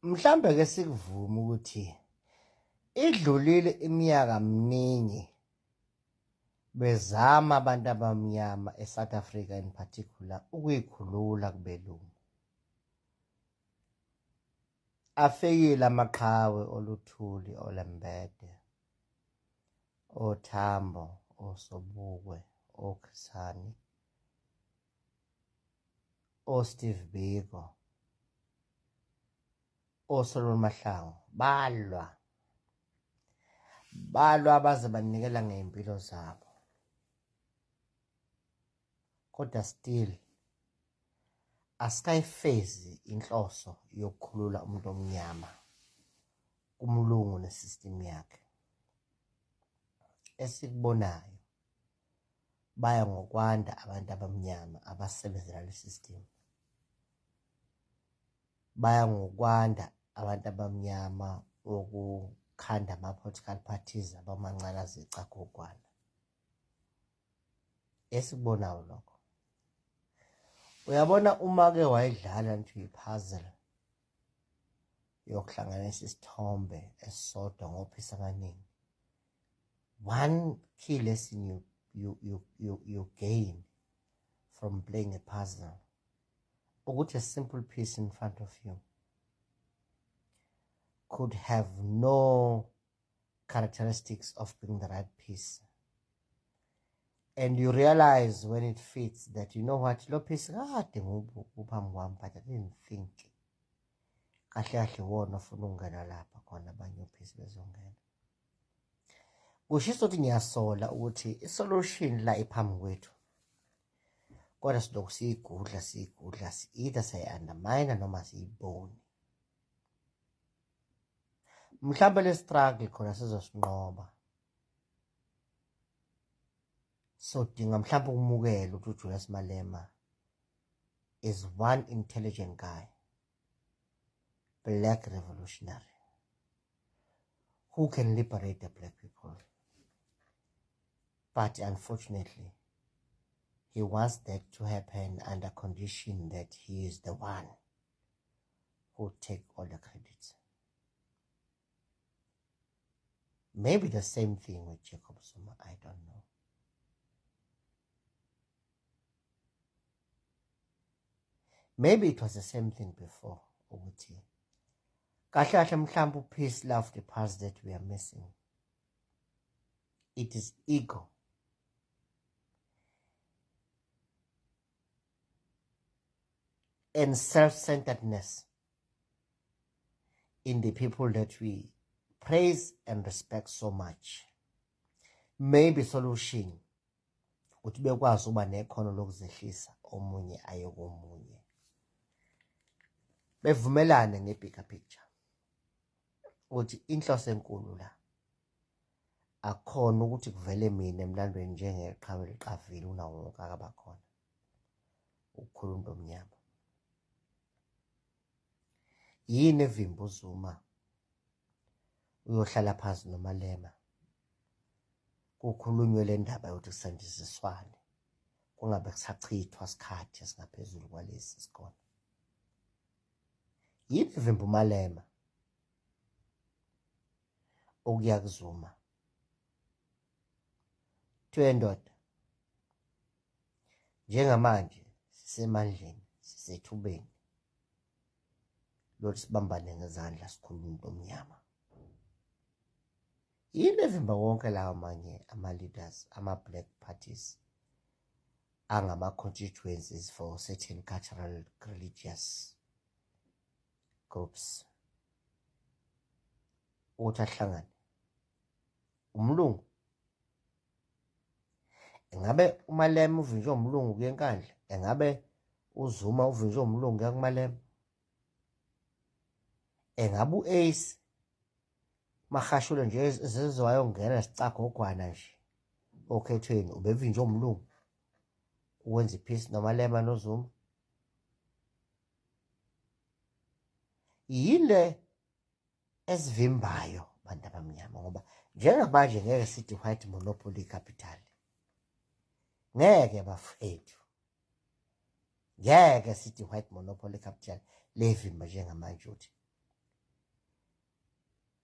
Mhlambe ke sikuvume ukuthi idlulile iminyaka eminingi bezama abantu abamnyama eSouth Africa in particular ukuyikhulula kubelungu. Afeyile amaqhawe oluthuli olembede, oThambo, oSobukwe, oKhrisani, oSteve Biko, oSolomon Mahlangu balwa baze banikela ngempilo zabo. Kodwa still asikayifezi inhloso yokukhulula umuntu omnyama kumlungu nesystem yakhe. Esikubonayo baya ngokwanda abantu abamnyama abasebenzela le system. Baya ngokwanda abantu abamnyama ukukhanda ama-political parties abamancane azicakogwana. Esikubonayo lokho. Uyabona uma ke wayidlala nje i-puzzle yokuhlanganisa isithombe esisodwa ngophisa abaningi. One key lesson you gain from playing a puzzle ukuthi a simple piece in front of you could have no characteristics of being the right piece. And you realize when it fits that, you know what, lo piece kade nguphambi kwami, but I didn't think. Kahle kahle wona ufuna ukungena lapha khona abanye ophisi bezongena. Kushiso ukuthi ngiyasola ukuthi isolution la iphambi kwethu. Kodwa silokhu siyigudla either siyayi-undermine noma siyiboni. Mhlawumbe le struggle khona sizosinqoba. So dinga mhlawumbe ukumukela ukuthi uJulius Malema is one intelligent guy, black revolutionary, who can liberate the black people. But unfortunately, he wants that to happen under condition that he is the one who take all the credits. Maybe the same thing with Jacob Zuma, I don't know. Maybe it was the same thing before, ukuthi kahle kahle mhlawumbe peace, love, the parts that we are missing. It is ego. And self-centeredness in the people that we praise and respect so much. Maybe solution ukuthi bekwazi uba nekhono lokuzehlisa omunye aye komunye. Bevumelane ngebigger picture. Ukuthi inhloso enkulu la akhona ukuthi kuvele mina emlandweni njengeqhawe liqavile unawo wonke akabakhona. Ukukhuluma umuntu omnyama. Yini evimba uZuma uyohlala phansi noMalema kukhulunywe le ndaba yokuthi kusandisiswane kungabe kusachithwa isikhathi esingaphezulu kwalesi sikhona. Yini evimba uMalema okuya kuZuma twendoda njengamanje sisemandleni sisethubeni lokuthi sibambane ngezandla sikhuluma umuntu omnyama. Yini evimba wonke lawa amanye ama-leaders, ama-black parties angama-constituencies for certain cultural, religious groups ukuthi ahlangane? Umlungu. Engabe uMalema uvinjwe umlungu kuye enkandla? Engabe uZuma uvinjwe umlungu kuya kuMalema? Engabe u-Ace mahashule nje ezizwayo ngena sicagogwana nje okhethweni ubevinjwe umlungu ukwenza ipeace noMalema noZuma? Yile esivimbayo bantu abamnyama ngoba njengamanje ngeke sithi white monopoly capital. Ngeke bafethu. Ngeke sithi white monopoly capital levimba njengamanje uthi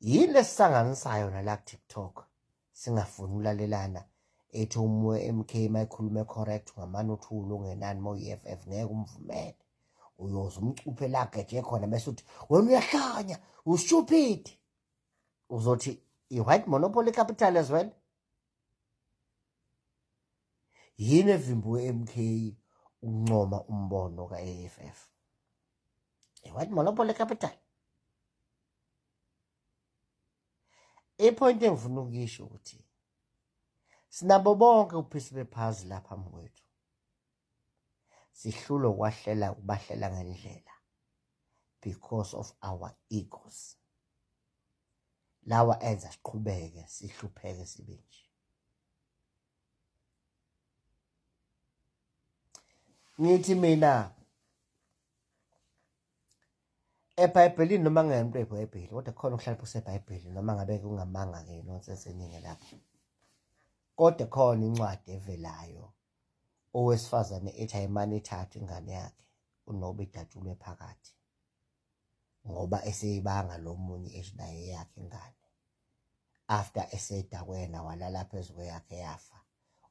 yini lesisanganisayo nala TikTok singafuni ulalelana ethi umoya MK mayikhulume correct ngamano thulu ungenani mo EFF ngeke umvumele uyoza umcuphe lakhe nje khona bese uthi wena uyahlanya stupid uzothi i-white monopoly capital as well. Yini evimbuwe MK uncoma umbono ka-AFF i-white monopoly capital. Ipoint engifuna ukuyisho ukuthi sinabo bonke uphisi bephazi lapha mwethu sihlulwe ukubahlela ngendlela because of our egos lawa enza siqhubeke sihlupheke sibe nje. Ngithi mina eBhayibhelini noma ngento eBhayibheli kodwa khona ukuhlala phose eBhayibhelini noma ngabe kungamanga ke nonsense eningi lapho, kodwa khona incwadi evelayo owesifazane ethi ayimane ithathe ingane yakhe unobe idatshulwe phakathi ngoba eseyibanga lo munye esinaye yakhe ingane after esedakwena walala phezu kweyakhe yafa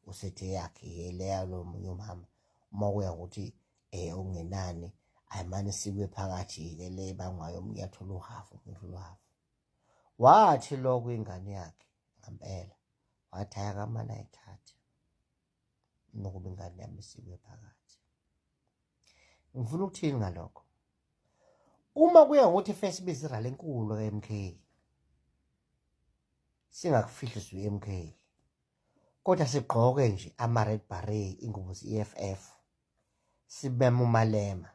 usethe yakhe yeleya lo munye umama uma kuya ukuthi ungenani ayimane sikwe phakathi ke le bangwayo omunye athola uhafu wathi lokho ingane yakhe ngempela wathi ayakamana ayithathe nokuba ingane yami isikwe phakathi. Ngifuna ukuthini ngalokho? Uma kuya ngokuthi first bizira lenkulu ka-MK singakufihliswa i-MK kodwa sigqoke nje ama-red beret ingubo ze-EFF sibeme umalema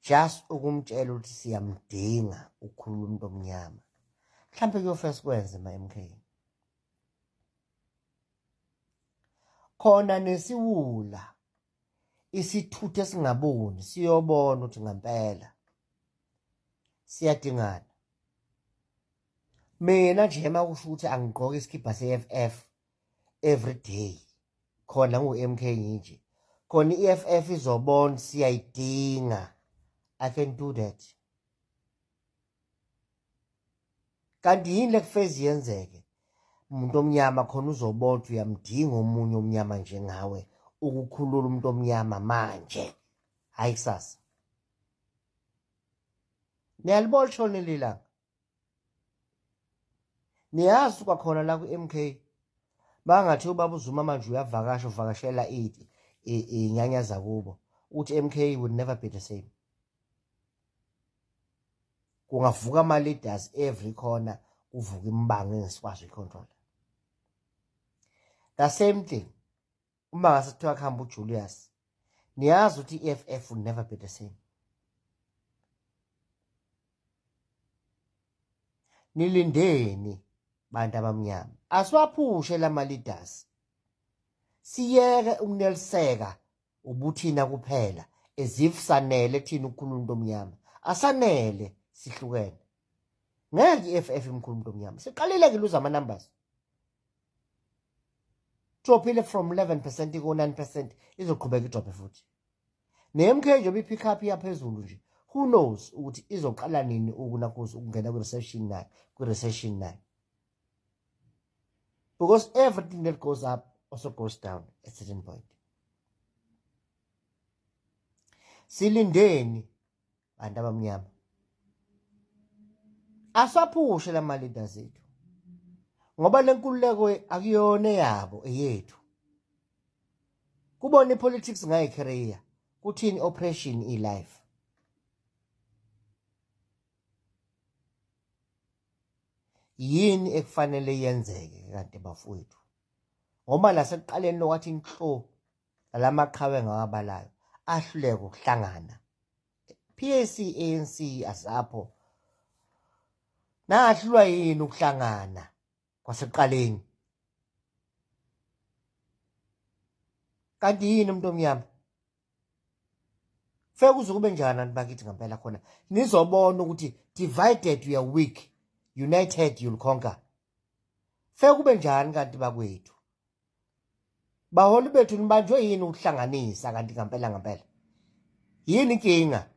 just ukumtshela ukuthi siyamdinga ukukhulula umuntu omnyama. Mhlawumbe kuyofesa kwenze ma-MK khona nesiwula isithuthe singaboni siyobona ukuthi ngempela siyadingana. Mina nje emakusho ukuthi angigqoke isikibha se-EFF every day khona ngu-MK nje khona i-EFF izobona siyayidinga. I can do that. Kanti yini lekufezi yenzeke umuntu omnyama khona uzobona uyamdinga omunye omnyama njengawe ukukhulula umuntu omnyama manje hayi kusasa. Niyalibona shona lilanga niyazi kwakhona la ku-MK bangathi ubaba uZuma manje uyavakasha uvakashela inyanya zakubo uthi MK will never be the same. Kungavuka ama-leaders every corner kuvuka imbango engesikwazi uyicontrol. The same thing uma ngase kuthiwa kuhamba uJulius niyazi ukuthi i-EFF will never be the same. Nilindeni bantu abamnyama asiwaphushe lama-leaders siyeke ukuneliseka ubuthina kuphela as if sanele thina ukukhulula umuntu omnyama asanele sihlukene. Ngeke i-EFF imkhulula umuntu omnyama siqalile ke luza ama-numbers drophile from 11% ko 9% izoqhubeka idrophe futhi ne-MK njengoba i-pick up yaphezulu nje who knows ukuthi izoqala nini ukungena kwi-recession nayo because everything that goes up also goes down at a certain point. Silindeni bantu abamnyama asaphushe la ma-leaders ethu ngoba lenkululeko akuyona yabo eyethu. Kubona i-politics ngayi-career kuthini operation i-life. Yini ekufanele yenzeke kanti bafowethu ngoba lasekuqaleni lokwathi inhlo lamaqhawe ngawabalayo ahluleke ukuhlangana PAC ANC asapho nahlulwa yini ukuhlangana kwasekuqaleni kanti yini umuntu omnyama feke kuze kube njani abantu bakithi ngempela khona nizobona ukuthi divided we are weak, united you'll conquer. Feke kube njani kanti bakwethu baholi bethu nibanjwe yini ukuhlanganisa kanti ngempela yini inkinga?